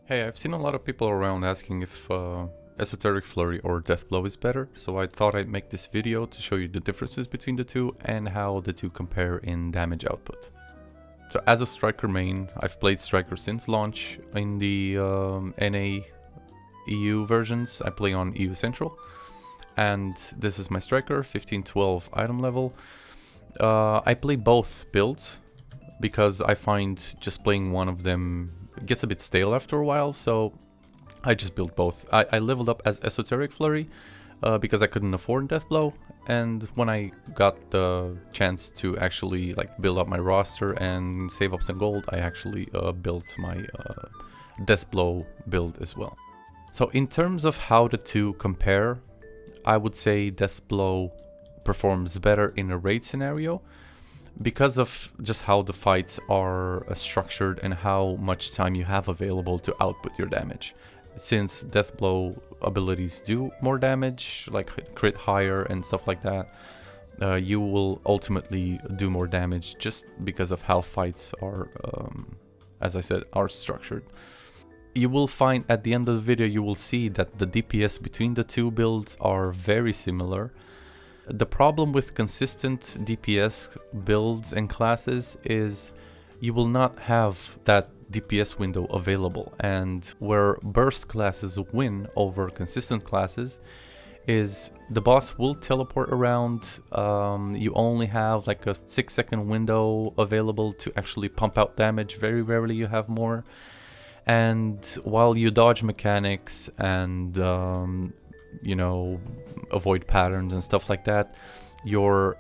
Hey, I've seen a lot of people around asking if Esoteric Flurry or Deathblow is better, so I thought I'd make this video to show you the differences between the two and how the two compare in damage output. So as a Striker main, I've played Striker since launch. In the NA EU versions, I play on EU Central, and this is my Striker, 1512 item level. I play both builds because I find just playing one of them gets a bit stale after a while, so I just built both. I leveled up as Esoteric Flurry because I couldn't afford Deathblow, and when I got the chance to actually build up my roster and save up some gold, I actually built my Deathblow build as well. So in terms of how the two compare, I would say Deathblow performs better in a raid scenario, because of just how the fights are structured and how much time you have available to output your damage. Since Deathblow abilities do more damage, like crit higher and stuff like that, you will ultimately do more damage just because of how fights are, as I said, are structured. You will find at the end of the video, you will see that the DPS between the two builds are very similar. The problem with consistent DPS builds and classes is you will not have that DPS window available, and where burst classes win over consistent classes is the boss will teleport around. You only have like a 6-second window available to actually pump out damage. Very rarely you have more, and while you dodge mechanics and you know, avoid patterns and stuff like that, your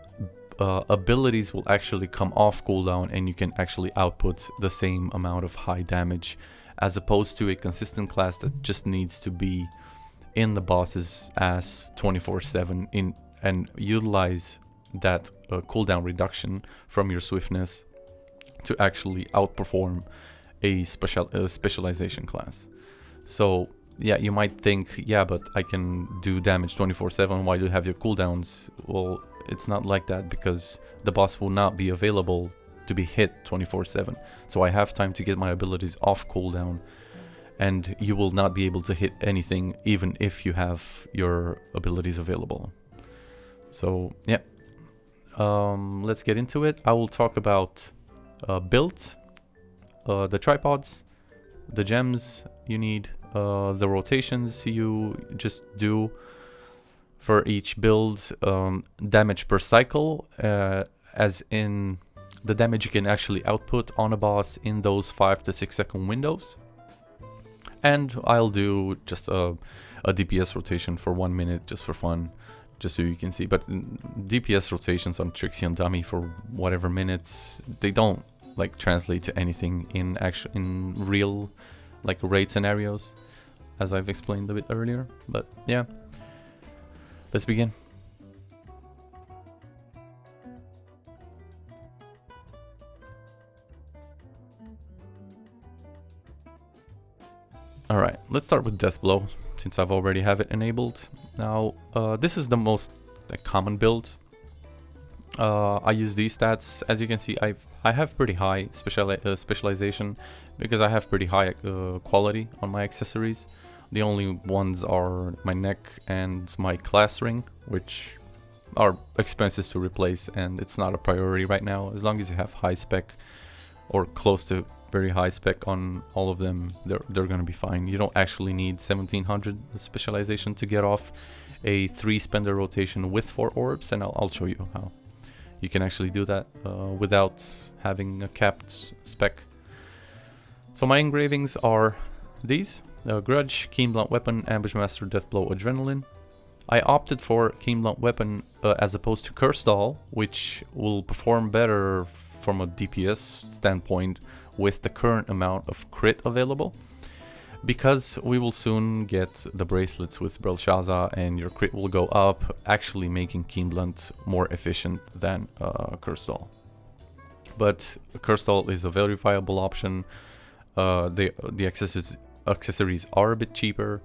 abilities will actually come off cooldown and you can actually output the same amount of high damage, as opposed to a consistent class that just needs to be in the boss's ass 24/7 and utilize that cooldown reduction from your swiftness to actually outperform a specialization class. So yeah, you might think, yeah, but I can do damage 24/7, why do you have your cooldowns? Well, it's not like that, because the boss will not be available to be hit 24/7. So I have time to get my abilities off cooldown, and you will not be able to hit anything even if you have your abilities available. So yeah, let's get into it. I will talk about builds, the tripods, the gems you need, the rotations you just do for each build, damage per cycle, as in the damage you can actually output on a boss in those 5 to 6 second windows. And I'll do just a DPS rotation for 1 minute just for fun, just so you can see. But DPS rotations on Trixion dummy for whatever minutes, they don't translate to anything in real raid scenarios, as I've explained a bit earlier. But yeah, let's begin. Alright, let's start with Deathblow, since I've already have it enabled. Now, this is the most common build. I use these stats. As you can see, I have pretty high specialization, because I have pretty high quality on my accessories. The only ones are my neck and my class ring, which are expensive to replace, and it's not a priority right now. As long as you have high spec or close to very high spec on all of them, they're gonna be fine. You don't actually need 1700 specialization to get off a 3-spender rotation with 4 orbs, and I'll show you how you can actually do that without having a capped spec. So my engravings are these: Grudge, Keen Blunt Weapon, Ambush Master, Deathblow, Adrenaline. I opted for Keen Blunt Weapon as opposed to Curse Doll, which will perform better from a DPS standpoint with the current amount of crit available, because we will soon get the bracelets with Belshazzar and your crit will go up, actually making Keen Blunt more efficient than Curse Doll. But Curse Doll is a very viable option. The accessories are a bit cheaper,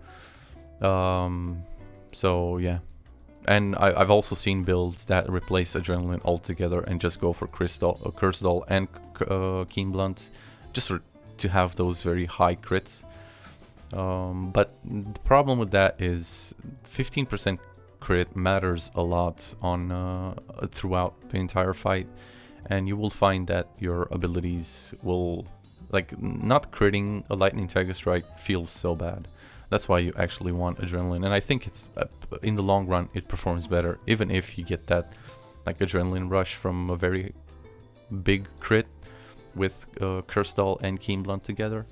so yeah. And I've also seen builds that replace Adrenaline altogether and just go for Curse Doll and Keen Blunt, just to have those very high crits. But the problem with that is 15% crit matters a lot on throughout the entire fight, and you will find that your abilities will, like, not critting a lightning tiger strike feels so bad. That's why you actually want adrenaline, and I think it's in the long run it performs better, even if you get that like adrenaline rush from a very big crit with Curse Doll and Keen Blunt together.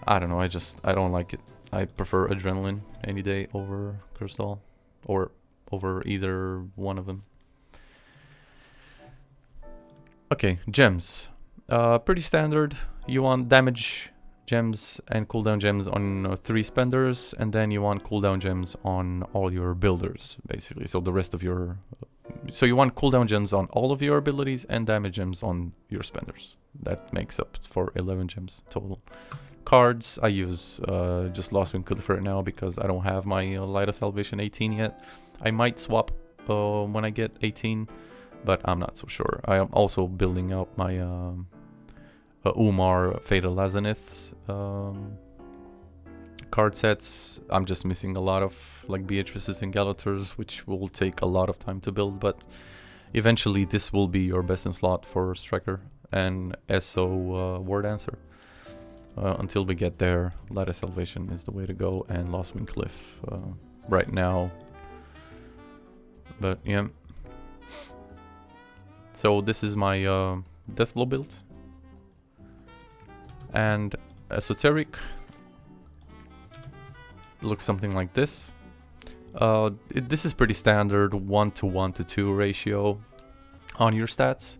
I don't know, I don't like it. I prefer adrenaline any day over Curse Doll, or over either one of them. Okay, gems. Pretty standard. You want damage gems and cooldown gems on 3 spenders, and then you want cooldown gems on all your builders, basically. So the rest of your... So you want cooldown gems on all of your abilities and damage gems on your spenders. That makes up for 11 gems total. Cards, I use just Lost Wind Cliff right now because I don't have my Light of Salvation 18 yet. I might swap when I get 18, but I'm not so sure. I am also building out my Umar Fatal Lazanith's card sets. I'm just missing a lot of like Beatrices and Galators, which will take a lot of time to build, but eventually this will be your best in slot for Striker and SO War Dancer. Until we get there, Light of Salvation is the way to go, and Lost Wind Cliff right now. But yeah. So this is my Deathblow build. And Esoteric looks something like this. This is pretty standard 1:1:2 ratio on your stats.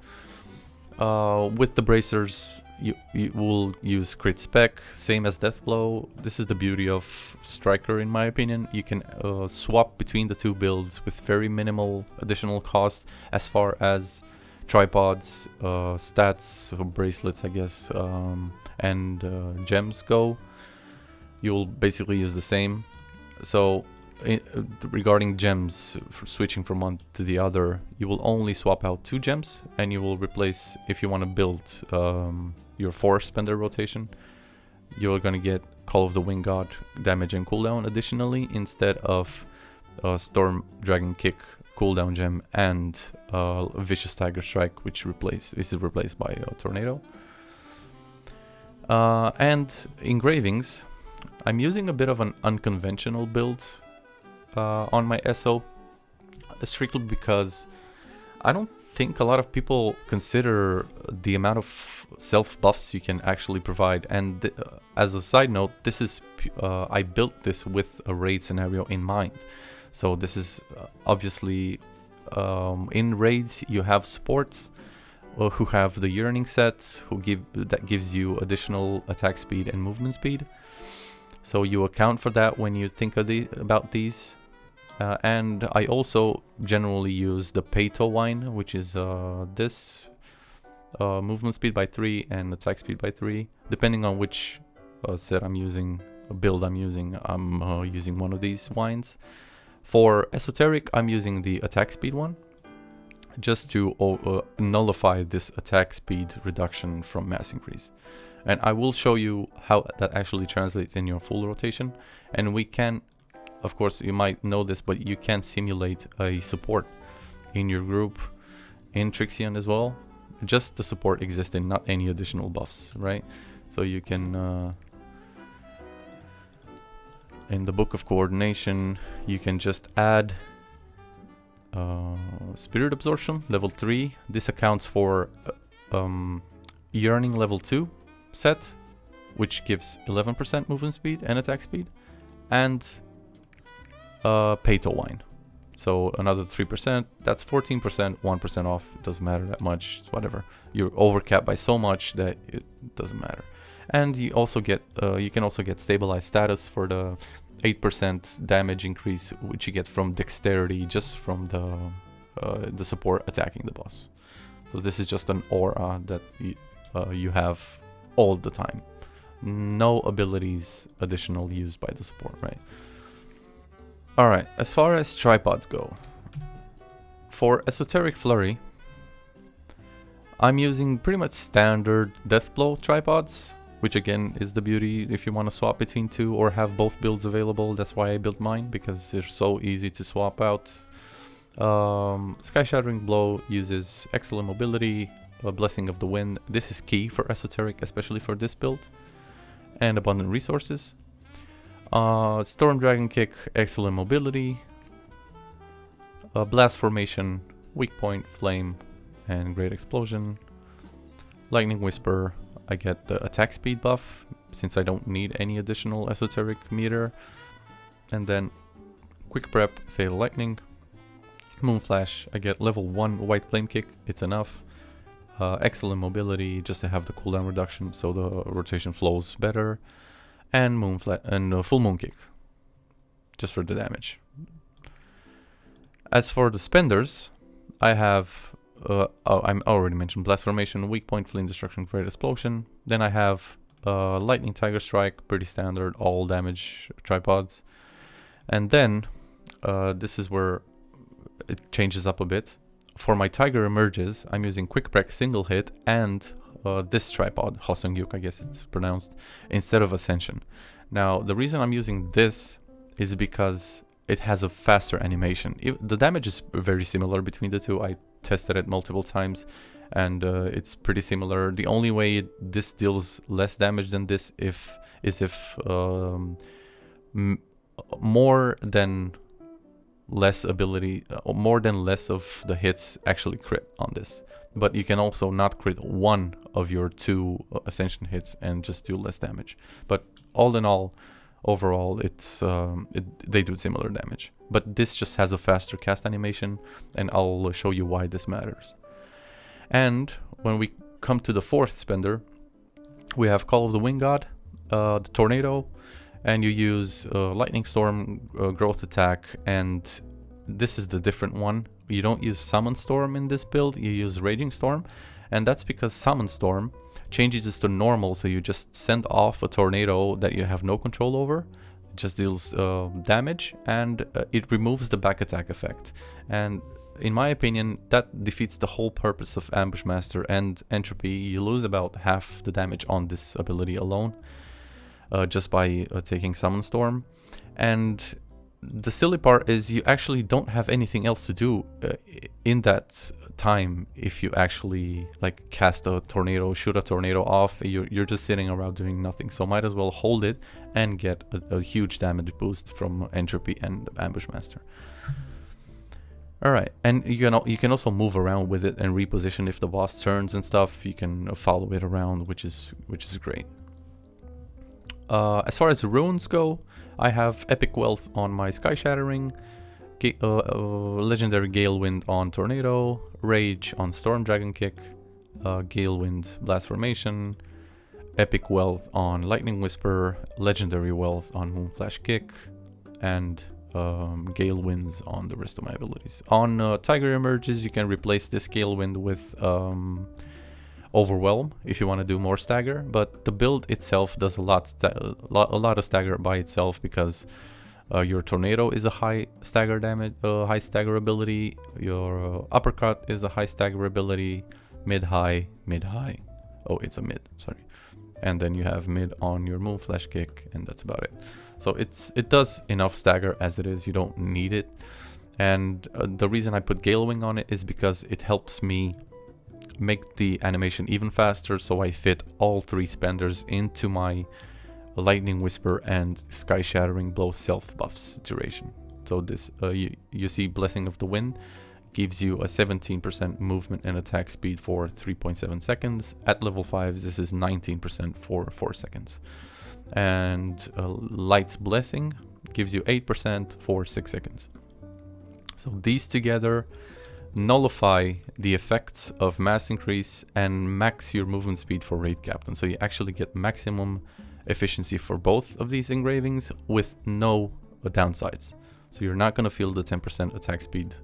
With the bracers, you will use crit spec, same as Deathblow. This is the beauty of Striker, in my opinion. You can swap between the two builds with very minimal additional cost as far as tripods, stats, or bracelets, I guess, and gems go. You'll basically use the same. So regarding gems, for switching from one to the other, you will only swap out 2 gems, and you will replace, if you want to build your 4 spender rotation, you're going to get Call of the Wind God damage and cooldown additionally, instead of Storm Dragon Kick cooldown gem and Vicious Tiger Strike, which is replaced by Tornado. And engravings, I'm using a bit of an unconventional build on my SO, strictly because I don't think a lot of people consider the amount of self buffs you can actually provide. And as a side note, this is I built this with a raid scenario in mind. So this is obviously in raids you have supports who have the Yearning set, that gives you additional attack speed and movement speed. So you account for that when you think about these. And I also generally use the Peyto wine, which is this movement speed by 3 and attack speed by 3. Depending on which set I'm using, build I'm using one of these wines. For Esoteric, I'm using the attack speed one, just to nullify this attack speed reduction from mass increase. And I will show you how that actually translates in your full rotation. And we can, of course, you might know this, but you can simulate a support in your group in Trixion as well. Just the support existing, not any additional buffs, right? So you can, in the Book of Coordination, you can just add Spirit Absorption, level 3. This accounts for Yearning level 2 set, which gives 11% movement speed and attack speed, and Peyto wine. So another 3%, that's 14%, 1% off, it doesn't matter that much, it's whatever. You're overcapped by so much that it doesn't matter. And you also get, you can also get stabilized status for the 8% damage increase, which you get from dexterity, just from the support attacking the boss. So this is just an aura that you have all the time. No abilities additional used by the support, right? Alright, as far as tripods go, for Esoteric Flurry, I'm using pretty much standard Deathblow tripods. which again is the beauty if you want to swap between two or have both builds available. That's why I built mine, because they're so easy to swap out. Sky Shattering Blow uses excellent mobility, a Blessing of the Wind. This is key for Esoteric, especially for this build, and abundant resources. Storm Dragon Kick, excellent mobility, Blast Formation, Weak Point, Flame, and Great Explosion. Lightning Whisper, I get the attack speed buff, since I don't need any additional Esoteric meter. And then Quick Prep, Fatal Lightning. Moonflash, I get level 1 White Flame Kick, it's enough. Excellent mobility, just to have the cooldown reduction so the rotation flows better. And Full Moon Kick, just for the damage. As for the spenders, I have, I already mentioned Blast Formation, Weak Point, Flame Destruction, Great Explosion. Then I have Lightning Tiger Strike, pretty standard, all damage tripods. And then, this is where it changes up a bit. For my Tiger Emerges, I'm using Quick Prep Single Hit and this tripod, Hosung-yuk, I guess it's pronounced, instead of Ascension. Now, the reason I'm using this is because it has a faster animation. The damage is very similar between the two. I tested it multiple times, and it's pretty similar. The only way this deals less damage than this is if more than less of the hits actually crit on this. But you can also not crit one of your two Ascension hits and just do less damage. But all in all, overall, they do similar damage. But this just has a faster cast animation, and I'll show you why this matters. And when we come to the fourth spender, we have Call of the Wind God, the Tornado, and you use Lightning Storm, Growth Attack, and this is the different one. You don't use Summon Storm in this build, you use Raging Storm, and that's because Summon Storm changes this to normal, so you just send off a tornado that you have no control over. It just deals damage, and it removes the back attack effect. And in my opinion, that defeats the whole purpose of Ambush Master and Entropy. You lose about half the damage on this ability alone, just by taking Summon Storm. And the silly part is you actually don't have anything else to do in that time. If you actually like cast a tornado, shoot a tornado off, you're just sitting around doing nothing. So might as well hold it and get a huge damage boost from Entropy and Ambush Master. Alright, and you can also move around with it and reposition if the boss turns and stuff. You can follow it around, which is great. As far as the runes go, I have Epic Wealth on my Sky Shattering, Legendary Gale Wind on Tornado, Rage on Storm Dragon Kick, Gale Wind Blast Formation, Epic Wealth on Lightning Whisper, Legendary Wealth on Moonflash Kick, and Gale Winds on the rest of my abilities. On Tiger Emerges, you can replace this Gale Wind with Overwhelm if you want to do more stagger, but the build itself does a lot of stagger by itself, because your Tornado is a high stagger damage, high stagger ability. Your Uppercut is a high stagger ability. Mid-high. Oh, it's a mid. Sorry. And then you have mid on your Moonflash Kick, and that's about it. So it does enough stagger as it is. You don't need it. And the reason I put Gale Wing on it is because it helps me make the animation even faster, so I fit all three spenders into my Lightning Whisper and Sky Shattering Blow self buffs duration. So this you see Blessing of the Wind gives you a 17% movement and attack speed for 3.7 seconds. At level 5 this is 19% for 4 seconds. And Light's Blessing gives you 8% for 6 seconds. So these together nullify the effects of mass increase and max your movement speed for Raid Captain. So you actually get maximum efficiency for both of these engravings with no downsides. So you're not going to feel the 10% attack speed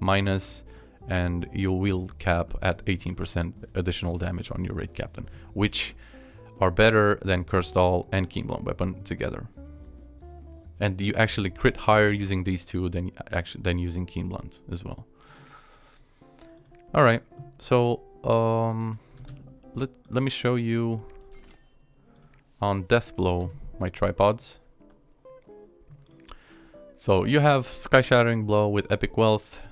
minus, and you will cap at 18% additional damage on your Raid Captain, which are better than Cursed Doll and Keenblown Weapon together. And you actually crit higher using these two than using Keen Blunt as well. Alright, so let me show you on Deathblow my tripods. So you have Sky Shattering Blow with Epic Wealth,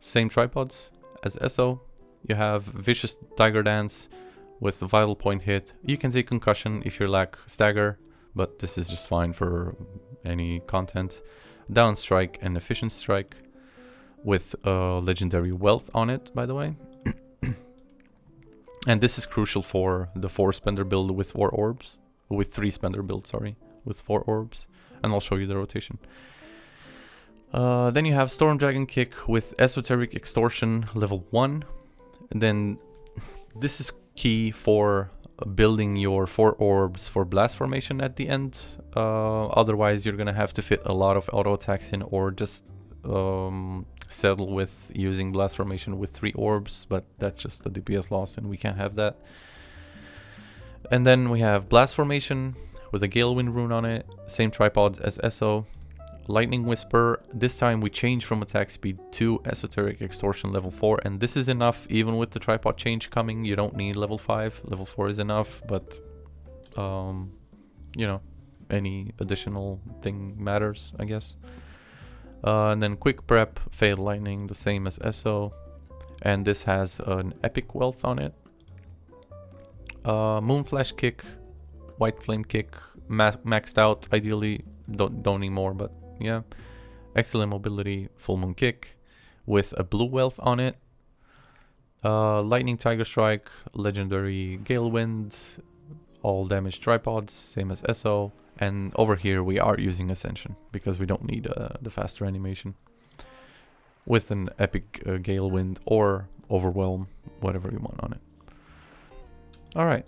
same tripods as Eso. You have Vicious Tiger Dance with Vital Point Hit. You can take Concussion if you lack Stagger, but this is just fine for any content. Down Strike and Efficient Strike with Legendary Wealth on it, by the way. And this is crucial for the 4-spender build with 4 orbs. With 3-spender build, sorry. With 4 orbs. And I'll show you the rotation. Then you have Storm Dragon Kick with Esoteric Extortion level 1. And then this is key for building your 4 orbs for blast formation at the end. Otherwise you're gonna have to fit a lot of auto attacks in, or just settle with using blast formation with 3 orbs, but that's just the DPS loss and we can't have that. And then we have blast formation with a Gale Wind rune on it, same tripods as Eso. Lightning Whisper, this time we change from attack speed to Esoteric Extortion level 4, and this is enough even with the tripod change coming. You don't need level 5, level 4 is enough, but you know, any additional thing matters, I guess. And then Quick Prep, Fatal Lightning, the same as Eso, and this has an Epic Wealth on it. Moonflash Kick, White Flame Kick, maxed out, ideally don't need more, but yeah. Excellent Mobility, Full Moon Kick with a Blue Wealth on it. Lightning Tiger Strike, Legendary Gale Wind, all damage tripods, same as Eso. And over here we are using Ascension because we don't need the faster animation. With an Epic Gale Wind or Overwhelm, whatever you want on it. Alright,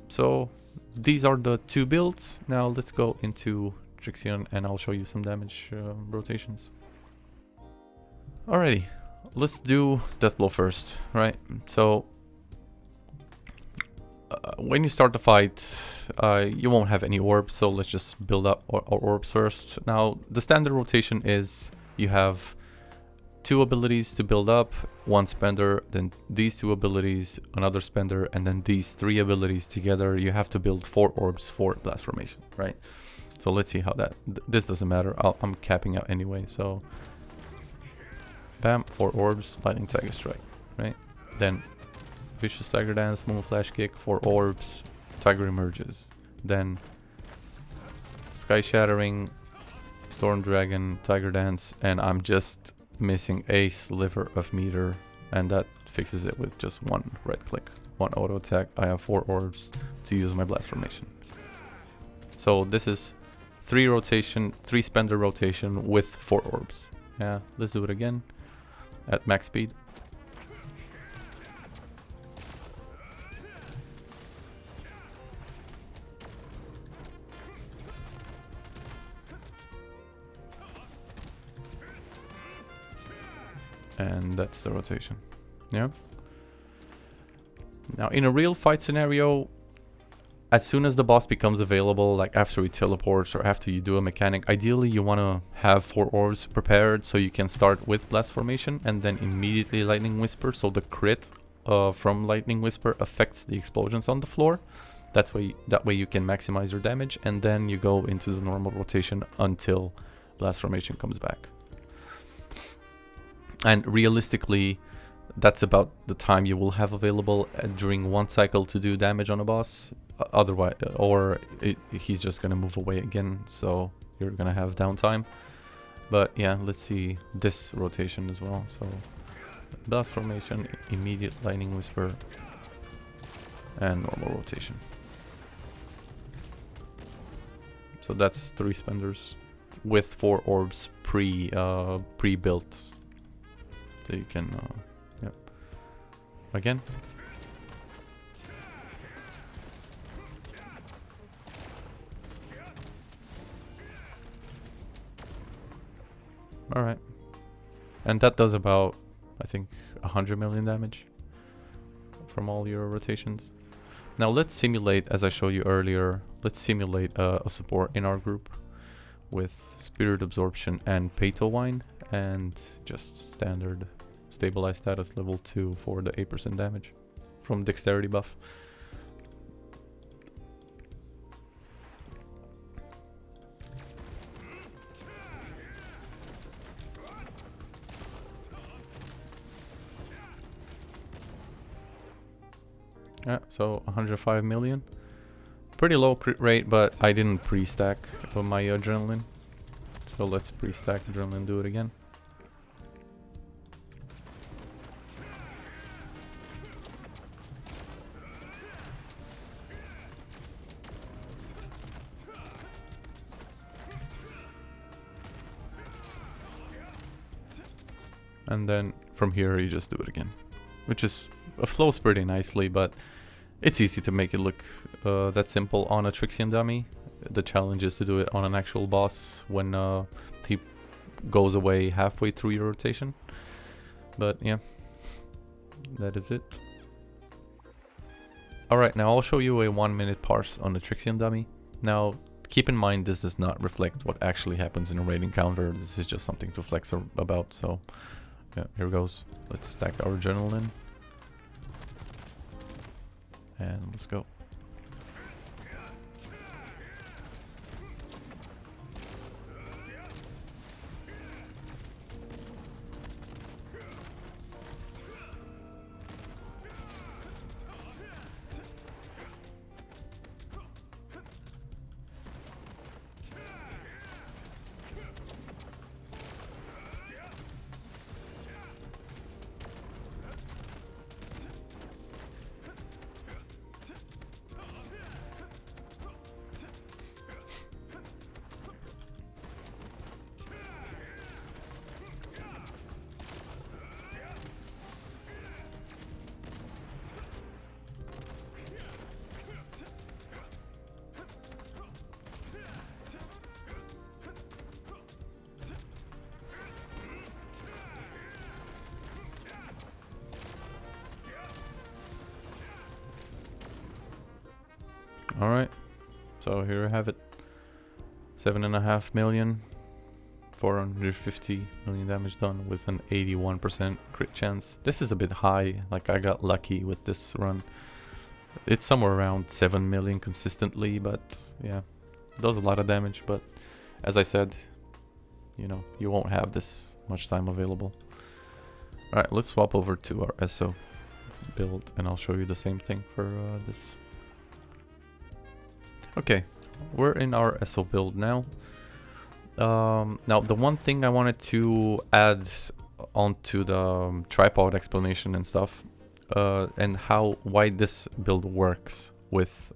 so these are the 2 builds. Now let's go into Trixion and I'll show you some damage rotations. Alrighty, let's do Deathblow first, right? So when you start the fight, you won't have any orbs, so let's just build up our orbs first. Now the standard rotation is you have 2 abilities to build up, 1 spender, then these 2 abilities, another spender, and then these 3 abilities together. You have to build 4 orbs for blast formation, right? So let's see how that, this doesn't matter, I'm capping out anyway, so bam, 4 orbs, Lightning Tiger Strike, right? Then Vicious Tiger Dance, Moonflash Kick, 4 orbs, Tiger Emerges. Then Sky Shattering, Storm Dragon, Tiger Dance, and I'm just missing a sliver of meter, and that fixes it with just 1 right click, 1 auto attack. I have 4 orbs to use my blast formation. So this is 3 spender rotation with 4 orbs. Yeah, let's do it again at max speed. And that's the rotation. Yeah. Now in a real fight scenario, as soon as the boss becomes available, like after he teleports or after you do a mechanic, ideally you want to have 4 orbs prepared so you can start with blast formation and then immediately Lightning Whisper, so the crit from Lightning Whisper affects the explosions on the floor. That way you can maximize your damage, and then you go into the normal rotation until blast formation comes back. And realistically, that's about the time you will have available during 1 cycle to do damage on a boss. Otherwise, or he's just gonna move away again, so you're gonna have downtime. But yeah, let's see this rotation as well. So blast formation, immediate Lightning Whisper, and normal rotation. So that's 3 spenders with 4 orbs pre-built. So you can, yeah. Again. Alright. And that does about, I think, 100 million damage from all your rotations. Now let's simulate, as I showed you earlier, let's simulate a support in our group with Spirit Absorption and Pato Wine, and just standard stabilized status level 2 for the 8% damage from dexterity buff. Yeah, so 105 million. Pretty low crit rate, but I didn't pre-stack my adrenaline. So let's pre-stack adrenaline, do it again. And then from here you just do it again, which is flows pretty nicely, but it's easy to make it look that simple on a Trixion dummy. The challenge is to do it on an actual boss when he goes away halfway through your rotation. But yeah, that is it. Alright, now I'll show you a 1-minute parse on the Trixion dummy. Now, keep in mind this does not reflect what actually happens in a raid encounter. This is just something to flex about, so yeah, here goes. Let's stack our adrenaline. And let's go. Alright, so here we have it. 7.5 million, 450 million damage done with an 81% crit chance. This is a bit high, like I got lucky with this run. It's somewhere around 7 million consistently, but yeah, it does a lot of damage. But as I said, you know, you won't have this much time available. Alright, let's swap over to our ESO build and I'll show you the same thing for this. Okay, we're in our ESO build now. Now, the one thing I wanted to add onto the tripod explanation and stuff, and why this build works with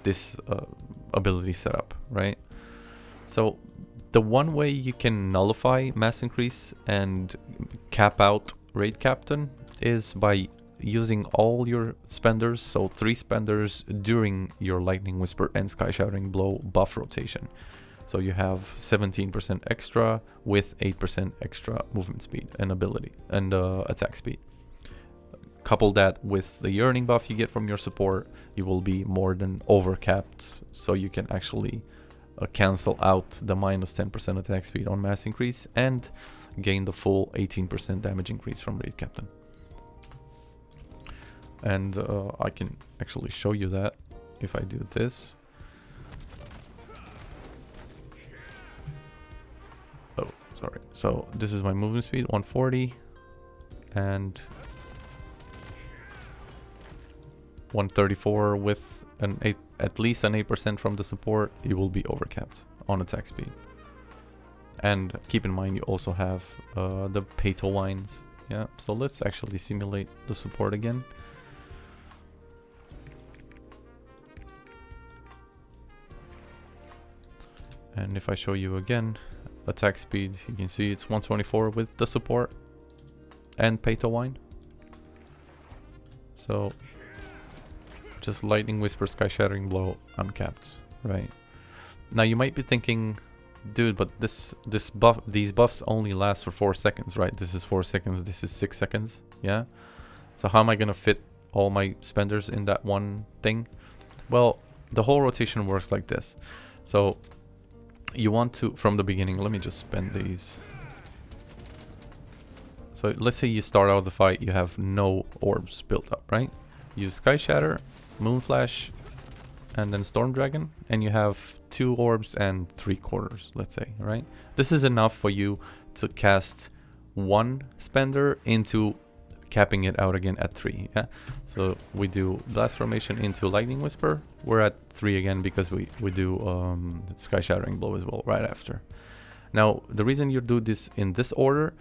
this ability setup, right? So the one way you can nullify mass increase and cap out raid captain is by using all your spenders, so 3 spenders during your Lightning Whisper and Sky Shattering Blow buff rotation. So you have 17% extra with 8% extra movement speed and ability and attack speed. Couple that with the Yearning buff you get from your support, you will be more than overcapped, so you can actually cancel out the minus 10% attack speed on mass increase and gain the full 18% damage increase from raid captain. And I can actually show you that if I do this. Oh, sorry. So this is my movement speed, 140, and 134 with at least an 8% from the support. You will be overcapped on attack speed. And keep in mind you also have the pay to wines. Yeah, so let's actually simulate the support again. And if I show you again, attack speed, you can see it's 124 with the support and pay to wine. So just Lightning Whisper, Sky Shattering Blow, uncapped, right? Now you might be thinking, dude, but these buffs only last for 4 seconds, right? This is 4 seconds, this is 6 seconds, yeah? So how am I gonna fit all my spenders in that one thing? Well, the whole rotation works like this. So you want to, from the beginning, let me just spend these. So let's say you start out the fight, you have no orbs built up, right? Use Sky Shatter, Moonflash, and then Storm Dragon, and you have 2 orbs and 3/4, let's say, right? This is enough for you to cast 1 spender into capping it out again at 3, yeah? So we do Blast Formation into Lightning Whisper, we're at 3 again because we do Sky Shattering Blow as well right after. Now, the reason you do this in this order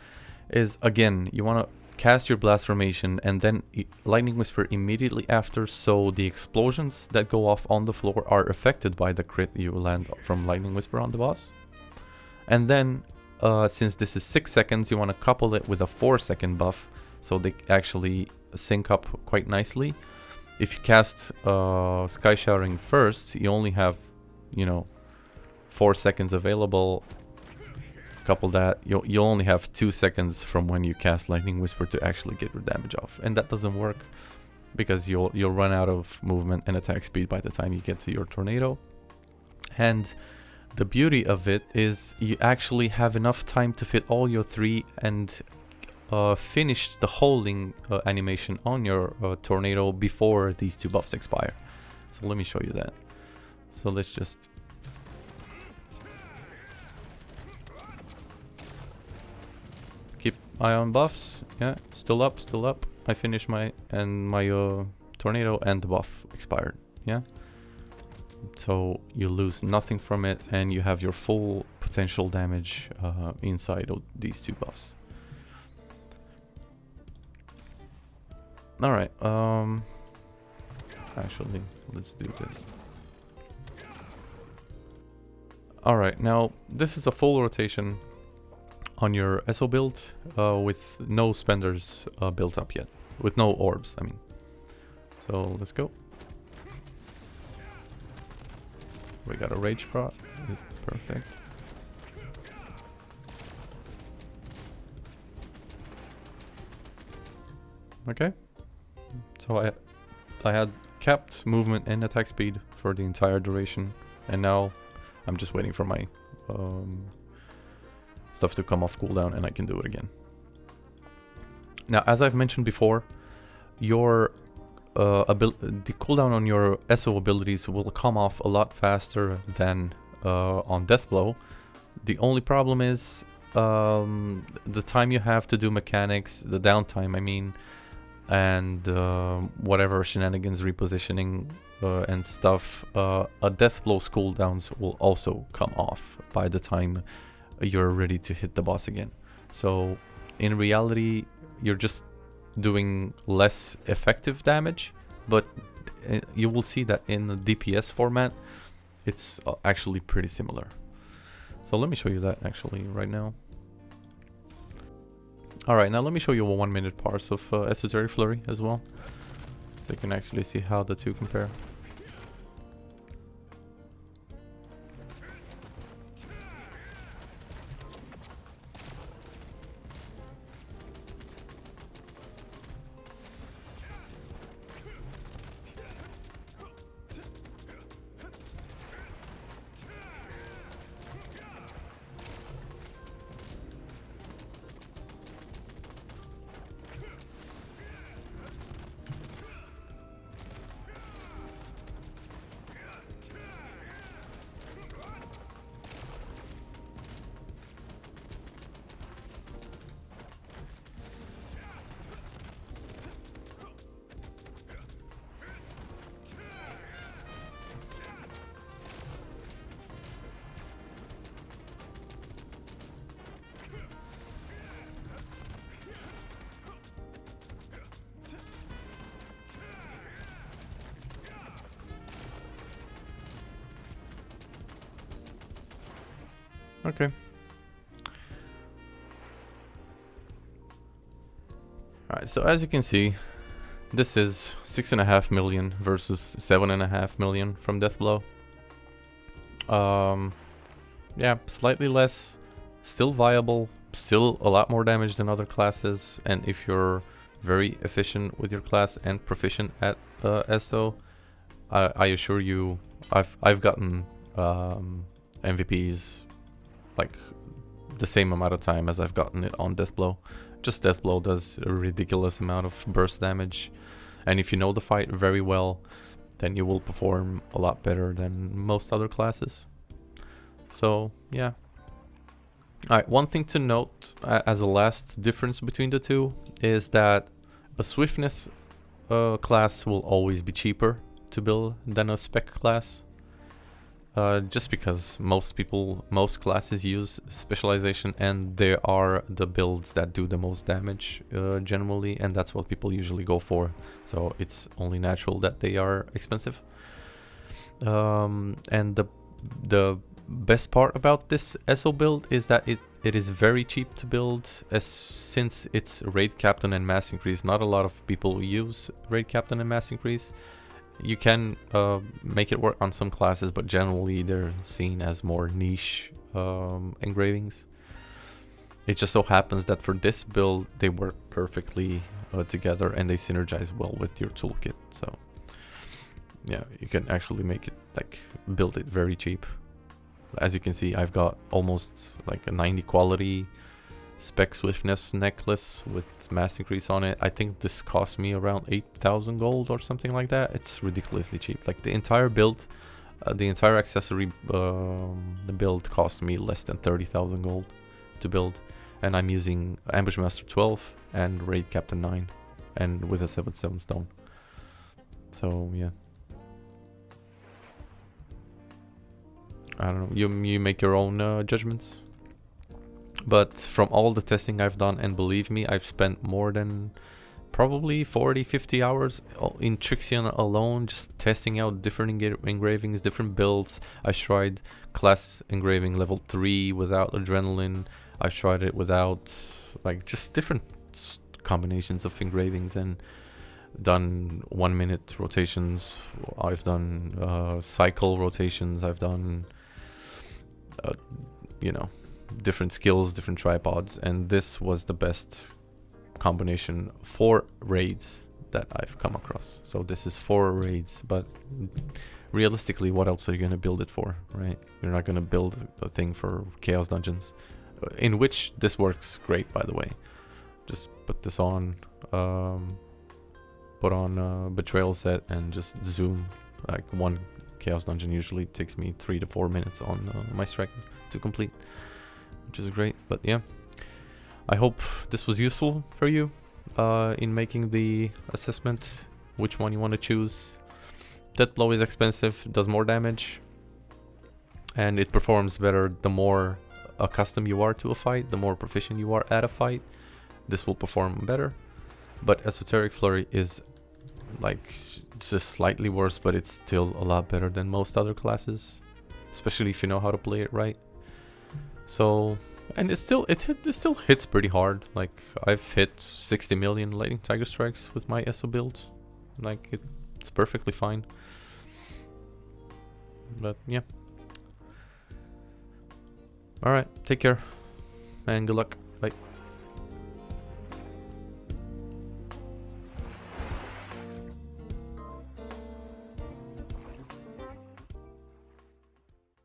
is, again, you want to cast your Blast Formation and then Lightning Whisper immediately after, so the explosions that go off on the floor are affected by the crit you land from Lightning Whisper on the boss. And then, since this is 6 seconds, you want to couple it with a 4-second buff, so they actually sync up quite nicely. If you cast Sky Shattering first, you only have, you know, 4 seconds available. Couple that, you'll only have 2 seconds from when you cast Lightning Whisper to actually get your damage off, and that doesn't work because you'll run out of movement and attack speed by the time you get to your tornado. And the beauty of it is you actually have enough time to fit all your 3 and finish the holding animation on your tornado before these 2 buffs expire. So let me show you that. So let's just eye on buffs, yeah, still up. I finished my tornado and the buff expired, yeah. So you lose nothing from it and you have your full potential damage inside of these 2 buffs. Alright, actually, let's do this. Alright, now this is a full rotation on your ESO build with no spenders built up yet. With no orbs, I mean. So let's go. We got a Rage Prot. Perfect. Okay. So I had capped movement and attack speed for the entire duration. And now I'm just waiting for my stuff to come off cooldown and I can do it again. Now, as I've mentioned before, your the cooldown on your ESO abilities will come off a lot faster than on Deathblow. The only problem is the time you have to do mechanics, the downtime I mean, and whatever shenanigans, repositioning and stuff. A Deathblow's cooldowns will also come off by the time you're ready to hit the boss again. So in reality, you're just doing less effective damage, but you will see that in the DPS format, it's actually pretty similar. So let me show you that actually right now. Alright, now let me show you a 1-minute parse of Esoteric Flurry as well, so you can actually see how the 2 compare. Okay. Alright, so as you can see, this is 6.5 million versus 7.5 million from Deathblow. Yeah, slightly less, still viable, still a lot more damage than other classes, and if you're very efficient with your class and proficient at ESO, I assure you, I've gotten MVPs like the same amount of time as I've gotten it on Deathblow. Just Deathblow does a ridiculous amount of burst damage, and if you know the fight very well, then you will perform a lot better than most other classes. So yeah. Alright, one thing to note as a last difference between the two is that a swiftness class will always be cheaper to build than a spec class. Just because most classes use specialization, and there are the builds that do the most damage generally, and that's what people usually go for. So it's only natural that they are expensive. And the best part about this ESO build is that it is very cheap to build, since it's raid captain and mass increase. Not a lot of people use raid captain and mass increase. You can make it work on some classes, but generally they're seen as more niche engravings. It just so happens that for this build they work perfectly together, and they synergize well with your toolkit. So yeah, you can actually make it, like, build it very cheap. As you can see, I've got almost like a 90 quality spec swiftness necklace with mass increase on it. I think this cost me around 8,000 gold or something like that. It's ridiculously cheap. Like the entire build, the entire accessory, the build cost me less than 30,000 gold to build. And I'm using Ambush Master 12 and Raid Captain 9, and with a 7/7 stone. So yeah. I don't know, you make your own judgments. But from all the testing I've done, and believe me, I've spent more than probably 40-50 hours in Trixion alone, just testing out different engravings, different builds. I tried class engraving level 3 without adrenaline. I've tried it without, like, just different combinations of engravings, and done 1 minute rotations. I've done cycle rotations. I've done you know, different skills, different tripods, and this was the best combination for raids that I've come across. So this is for raids, but realistically, what else are you gonna build it for, right? You're not gonna build a thing for chaos dungeons, in which this works great, by the way. Just put this on, put on a betrayal set, and just zoom. Like, one chaos dungeon usually takes me 3 to 4 minutes on my strike to complete, which is great. But yeah, I hope this was useful for you in making the assessment which one you want to choose. Deathblow is expensive, does more damage, and it performs better the more accustomed you are to a fight, the more proficient you are at a fight. This will perform better. But Esoteric Flurry is, like, just slightly worse, but it's still a lot better than most other classes, especially if you know how to play it right. So, and it still hits pretty hard. Like, I've hit 60 million Lightning Tiger strikes with my ESO build. Like, it's perfectly fine. But yeah. Alright, take care and good luck. Bye.